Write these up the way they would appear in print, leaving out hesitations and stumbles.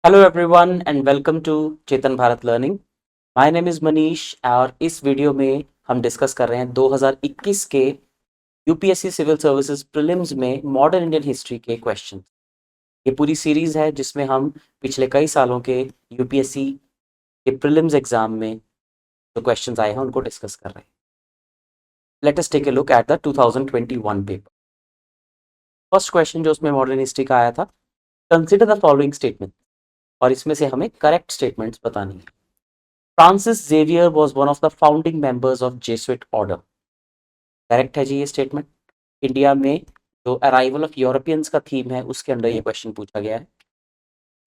Hello everyone and welcome to Chetan Bharat learning. My name is Manish और इस video में हम डिस्कस कर रहे हैं 2021 के यूपीएससी सिविल सर्विसेज प्रीलिम्स में मॉडर्न इंडियन हिस्ट्री के क्वेश्चन। ये पूरी सीरीज है जिसमें हम पिछले कई सालों के यूपीएससी के प्रीलिम्स एग्जाम में जो क्वेश्चंस आए हैं उनको डिस्कस कर रहे हैं। Let us take a look at the 2021 paper. First question जो उसमें मॉडर्न हिस्ट्री का आया था, कंसिडर द फॉलोइंग स्टेटमेंट, और इसमें से हमें करेक्ट स्टेटमेंट्स बतानी है। Francis Xavier was one of the founding members of Jesuit order. Correct है जी ये स्टेटमेंट। इंडिया में जो अराइवल ऑफ यूरोपियंस का थीम है उसके अंदर ये क्वेश्चन पूछा गया है।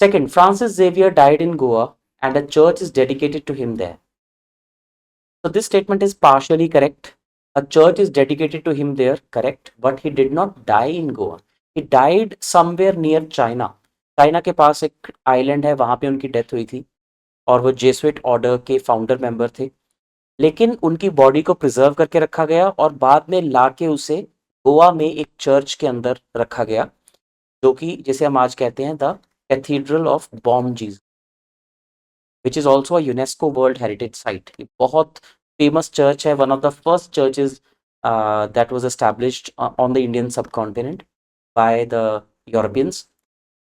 Second, Francis Xavier died in Goa and a church is dedicated to him there. So this statement is partially correct. A church is dedicated to him there, correct, but he did not die in Goa. He died somewhere near China. China के पास एक island है, वहां पे उनकी death हुई थी और वो जेसुइट ऑर्डर के फाउंडर मेंबर थे। लेकिन उनकी बॉडी को प्रिजर्व करके रखा गया और बाद में लाके उसे गोवा में एक चर्च के अंदर रखा गया, जो कि जिसे हम आज कहते हैं the cathedral of Bom Jesus, which is also UNESCO world heritage site. बहुत फेमस चर्च है, one of the first churches that was established on the Indian subcontinent by the Europeans.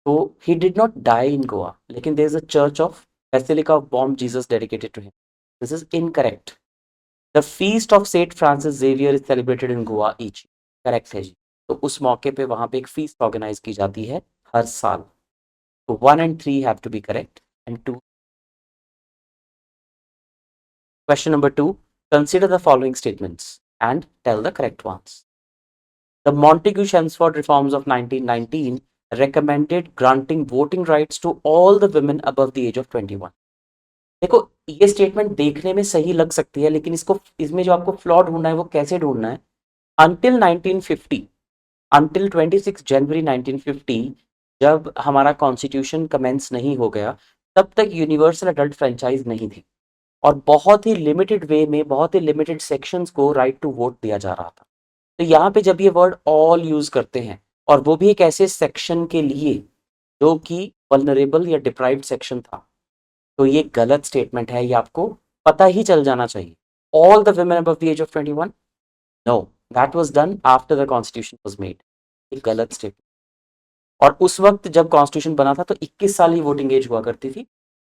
तो he did not die in Goa, लेकिन there is a church of basilica of Bom Jesus dedicated to him. This is incorrect. The feast of Saint Francis Xavier is celebrated in Goa each. Correct है जी। तो उस मौके पे वहां पे एक feast organise की जाती है हर साल। तो 1 and 3 have to be correct and 2। Question number 2. Consider the following statements and tell the correct ones. The Montagu-Chelmsford reforms of 1919 recommended granting voting rights to all the women above the age of 21. देखो, ये statement देखने में सही लग सकती है, लेकिन इसमें जो आपको फ्लॉ ढूंढना है वो कैसे ढूंढना है। अंटिल 1950, अंटिल 26 जनवरी 1950, जब हमारा कॉन्स्टिट्यूशन कमेंस नहीं हो गया, तब तक यूनिवर्सल अडल्ट फ्रेंचाइज नहीं थी और बहुत ही लिमिटेड वे में बहुत ही लिमिटेड सेक्शंस को राइट टू वोट दिया जा रहा था। तो यहाँ पे जब ये वर्ड ऑल यूज करते हैं, और वो भी एक ऐसे सेक्शन के लिए जो कि वल्नरेबल या डिप्राइव्ड सेक्शन था, तो ये गलत स्टेटमेंट है। ये आपको पता ही चल जाना चाहिए। All the women above the age of 21, no, that was done after the constitution was made. ये गलत स्टेटमेंट। और उस वक्त जब कॉन्स्टिट्यूशन बना था तो 21 साल ही वोटिंग एज हुआ करती थी।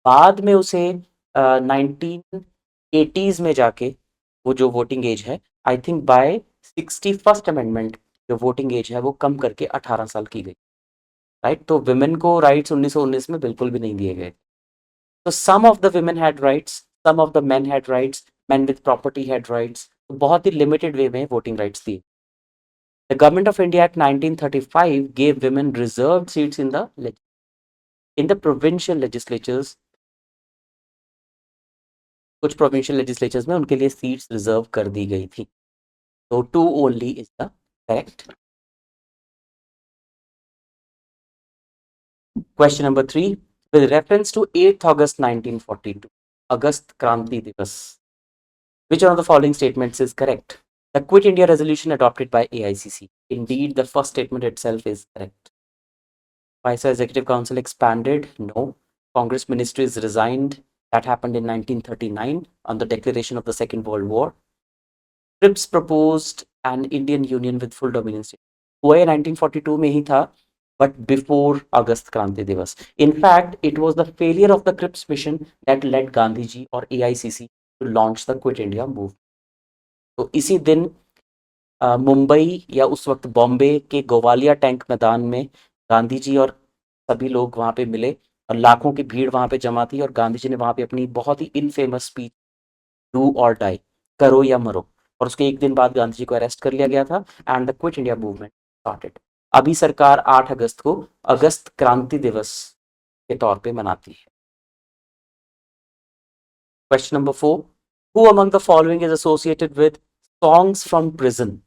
बाद में उसे 1980s में जाके वो जो वोटिंग एज है, I think by 61st amendment, जो वोटिंग एज है वो कम करके 18 साल की गई। राइट, तो विमेन को राइट्स 1919 में बिल्कुल भी नहीं दिए गए। तो some of the women had rights, some of the men had rights, man with property had rights. तो बहुत ही लिमिटेड वे में वोटिंग राइट्स दी। The government of India act 1935 gave women reserved seats in the provincial legislatures। कुछ provincial legislatures में उनके लिए seats reserve कर दी गई थी। तो 2 only is the correct. Question number 3, with reference to 8 August 1942, August Kranti Diwas, which one of the following statements is correct? The Quit India resolution adopted by AICC. Indeed, the first statement itself is correct. Viceroy Executive Council expanded? No. Congress ministries resigned? That happened in 1939 on the declaration of the Second World War. Cripps proposed an Indian Union with full dominion state. हुआ ये 1942 में ही था, but before अगस्त क्रांति दिवस. In fact, it was the failure of the Cripps mission that led Gandhi ji और AICC to launch the Quit India movement. तो इसी दिन मुंबई या उस वक्त बॉम्बे के गोवालिया टैंक मैदान में गांधी जी और सभी लोग वहां पे मिले और लाखों की भीड़ वहां पे जमा थी और गांधी जी ने वहां पे अपनी बहुत ही इनफेमस स्पीच, डू और डाई, करो या मरो, और उसके एक दिन बाद गांधी जी को अरेस्ट कर लिया गया था and the quit India movement started. अभी सरकार 8 अगस्त को अगस्त क्रांति दिवस के तौर पे मनाती है। Question number 4, who among the following is associated with songs from prison,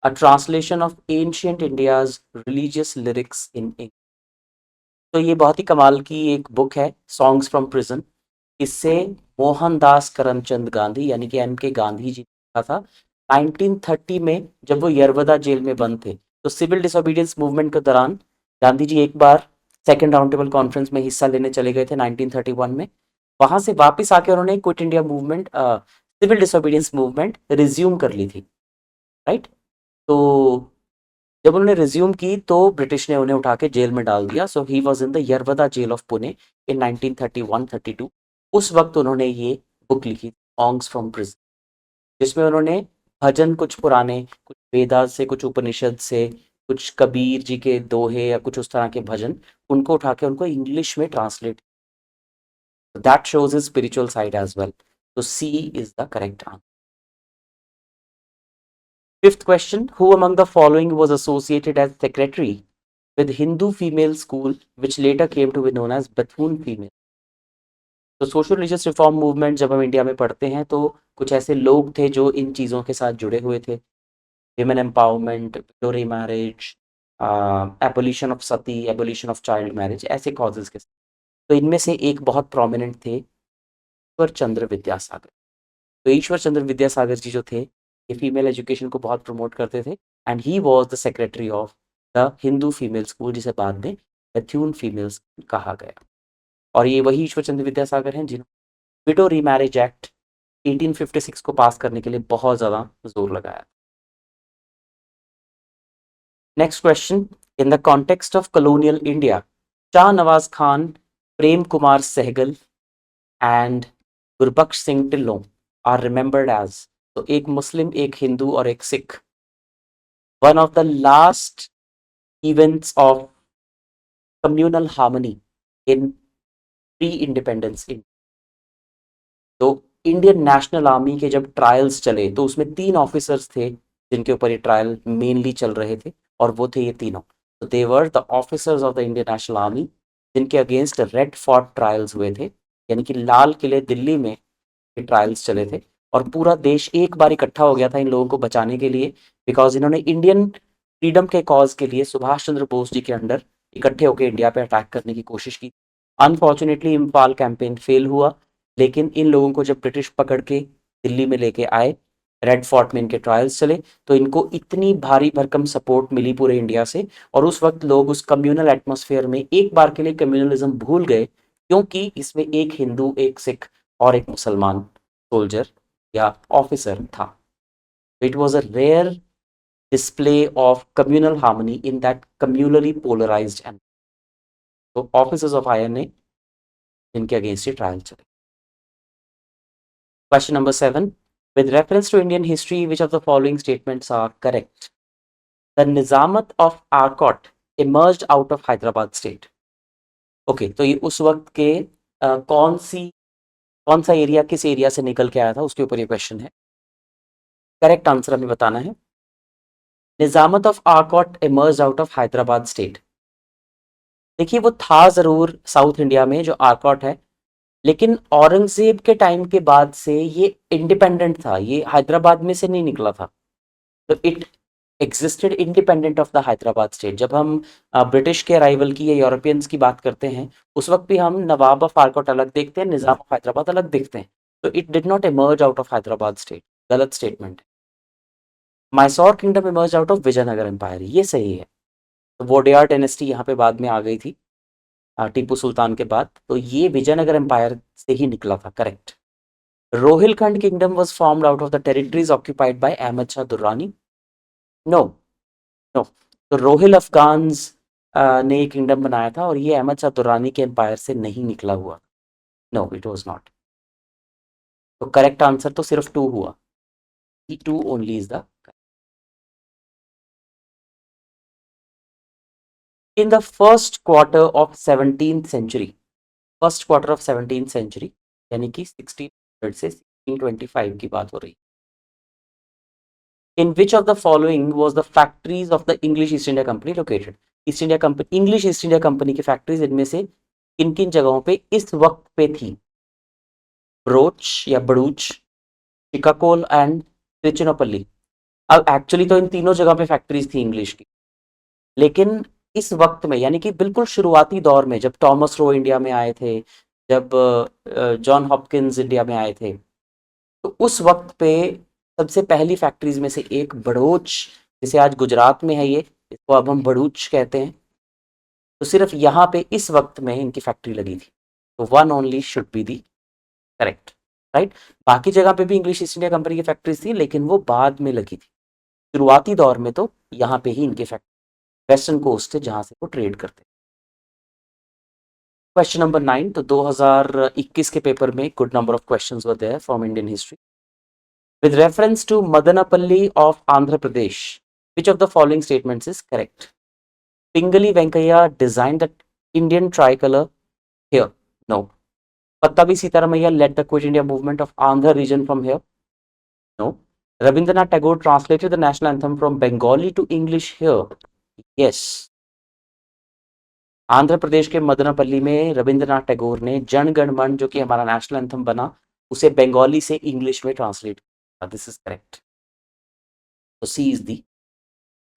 a translation of ancient India's religious lyrics in English। तो ये बहुत ही कमाल की एक बुक है, सॉन्ग्स फ्रॉम प्रिजन। इससे मोहनदास करमचंद गांधी यानी कि एम के गांधी जी लिखा था 1930 में, जब वो यरवदा जेल में बंद थे। तो सिविल डिसोबीडियंस मूवमेंट के दौरान गांधी जी एक बार सेकेंड राउंड टेबल कॉन्फ्रेंस में हिस्सा लेने चले गए थे 1931 में। वहां से वापस आके उन्होंने quit India movement, civil disobedience movement resume कर ली थी, राइट। तो जब उन्होंने रिज्यूम की तो ब्रिटिश ने उन्हें उठा के जेल में डाल दिया। So he was in the Yerwada jail of Pune in 1931-32। उस वक्त उन्होंने ये बुक लिखी, सॉन्ग्स फ्रॉम प्रिजन, जिसमें उन्होंने भजन, कुछ पुराने, कुछ वेदास से, कुछ उपनिषद से, कुछ कबीर जी के दोहे या कुछ उस तरह के भजन, उनको उठा के उनको इंग्लिश में translate. That shows his spiritual side as well. तो C is the correct answer. Fifth question: who among the following was associated as secretary with Hindu female school, which later came to be known as Bethune female? तो social religious reform movement जब हम India में पढ़ते हैं तो कुछ ऐसे लोग थे जो इन चीज़ों के साथ जुड़े हुए थे। Women empowerment, window marriage, abolition of Sati, abolition of child marriage, ऐसे कॉजेज के साथ। तो इनमें से एक बहुत प्रोमिनेंट थे ईश्वर चंद्र विद्यासागर। तो ईश्वर चंद्र विद्यासागर जी जो थे, ये फीमेल एजुकेशन को बहुत प्रमोट करते थे, and he was the secretary of the Hindu female school, जिसे बाद में बेथ्यून फीमेल स्कूल कहा गया। और ये वही ईश्वर चंद्र विद्यासागर हैं जिन्होंने विडो रीमैरिज एक्ट 1856 को पास करने के लिए बहुत ज़्यादा जोर लगाया। Next question: in the context of colonial India, Shah Nawaz Khan, Prem Kumar Sahgal and Gurbaksh Singh Dhillon are remembered as, तो एक मुस्लिम, एक हिंदू और एक सिख, one of the last events of communal harmony in pre independence India. तो इंडियन नेशनल आर्मी के जब ट्रायल्स चले तो उसमें 3 ऑफिसर्स थे जिनके ऊपर ये ट्रायल मेनली चल रहे थे, और वो थे ये तीनों। तो they were the officers of the Indian national army जिनके अगेंस्ट रेड फोर्ट ट्रायल्स हुए थे, यानी कि लाल किले दिल्ली में ये ट्रायल्स चले थे। और पूरा देश एक बार इकट्ठा हो गया था इन लोगों को बचाने के लिए, बिकॉज इन्होंने इंडियन फ्रीडम के कॉज के लिए सुभाष चंद्र बोस जी के अंडर इकट्ठे होकर इंडिया पे अटैक करने की कोशिश की। अनफॉर्चुनेटली इम्फाल कैंपेन फेल हुआ, लेकिन इन लोगों को जब ब्रिटिश पकड़ के दिल्ली में लेके आए, रेड फोर्ट में इनके ट्रायल्स चले, तो इनको इतनी भारी भरकम सपोर्ट मिली पूरे इंडिया से, और उस वक्त लोग उस कम्युनल एटमॉस्फेयर में एक बार के लिए कम्युनलिज्म भूल गए, क्योंकि इसमें एक हिंदू, एक सिख और एक मुसलमान सोल्जर या ऑफिसर था। It was a rare display of communal harmony in that communally polarised end. तो ऑफिसर्स ऑफ आयरन ने इनके अगेंस्ट ट्रायल चले। Question number 7. With reference to Indian history, which of the following statements are correct? The Nizamat of Arcot emerged out of Hyderabad state. Okay, तो ये उस वक्त के कौन सा एरिया, किस एरिया से निकल के आया था, उसके ऊपर ये क्वेश्चन है। करेक्ट आंसर हमें बताना है। Nizamat of Arcot emerged out of Hyderabad state. देखिए, वो था जरूर साउथ इंडिया में जो आर्कॉट है, लेकिन औरंगजेब के टाइम के बाद से ये इंडिपेंडेंट था, ये हैदराबाद में से नहीं निकला था। तो it existed independent of the Hyderabad state. जब हम ब्रिटिश के अराइवल की या यूरोपियंस की बात करते हैं, उस वक्त भी हम नवाब ऑफ आर्कॉट अलग देखते हैं, निजाम ऑफ हैदराबाद अलग देखते हैं। तो it did not emerge out of Hyderabad state, गलत स्टेटमेंट है। Mysore kingdom emerge out of Vijayanagar empire, ये सही है। तो वोडेयार डायनेस्टी यहाँ पे बाद में आ गई थी टीपू सुल्तान के बाद, तो ये विजयनगर एम्पायर से ही निकला था, correct. Rohilkhand kingdom was formed out of the territories occupied by Ahmad Shah Durrani. No, no. तो रोहिल अफगान्स ने ये किंगडम बनाया था, और ये अहमद शाह दुर्रानी के एम्पायर से नहीं निकला हुआ। No, it was not. तो करेक्ट आंसर तो सिर्फ 2 हुआ, two only is the. In the first quarter of 17th century, first quarter of 17th century, यानी कि 1600 से 1625 की बात हो रही। In which of the following was the factories of the English East India company located? East India company, English East India company की factories इनमें से किन किन जगहों पे इस वक्त पे थी? ब्रोच या बड़ूच, श्रीकाकुलम एंड तिरुचिरापल्ली। अब एक्चुअली तो इन तीनों जगह पे फैक्ट्रीज थी इंग्लिश की, लेकिन इस वक्त में, यानी कि बिल्कुल शुरुआती दौर में, जब टॉमस रो इंडिया में आए थे, जब जॉन हॉपकिंस इंडिया में आए थे, तो उस वक्त पे सबसे पहली फैक्ट्रीज में से एक बड़ोच, जिसे आज गुजरात में है ये, इसको अब हम बड़ूच कहते हैं, तो सिर्फ यहाँ पे इस वक्त में इनकी फैक्ट्री लगी थी, तो one only should be the correct, right. बाकी जगह पे भी इंग्लिश ईस्ट इंडिया कंपनी की फैक्ट्रीज थी, लेकिन वो बाद में लगी थी। शुरुआती दौर में तो यहाँ पे ही इनके फैक्ट्री वेस्टर्न कोस्ट थे जहाँ से वो ट्रेड करते। क्वेश्चन नंबर 9, तो 2021 के पेपर में good number of questions were there from Indian history. With reference to Madanapalli of Andhra Pradesh, which of the following statements is correct? Pingali Venkaiah designed the Indian tricolor here. No. Pattabi Sitaramaiah led the Quit India movement of Andhra region from here. No. Rabindranath Tagore translated the national anthem from Bengali to English here. Yes. Andhra Pradesh के मदनापल्ली में रविंद्रनाथ टैगोर ने जन गण मन, जो कि हमारा national anthem बना, उसे बंगाली से इंग्लिश में ट्रांसलेट किया। This is correct. तो सी इज दी।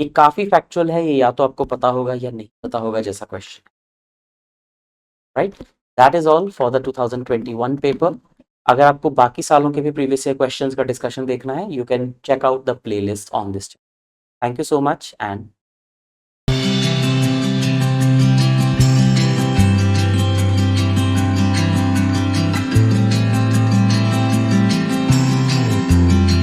ये काफी फैक्चुअल है, ये या तो आपको पता होगा या नहीं पता होगा जैसा question, right. That is all for the 2021 paper. अगर आपको बाकी सालों के भी प्रीवियस ईयर क्वेश्चंस का डिस्कशन देखना है, you can check out the playlist on this. Thank you so much and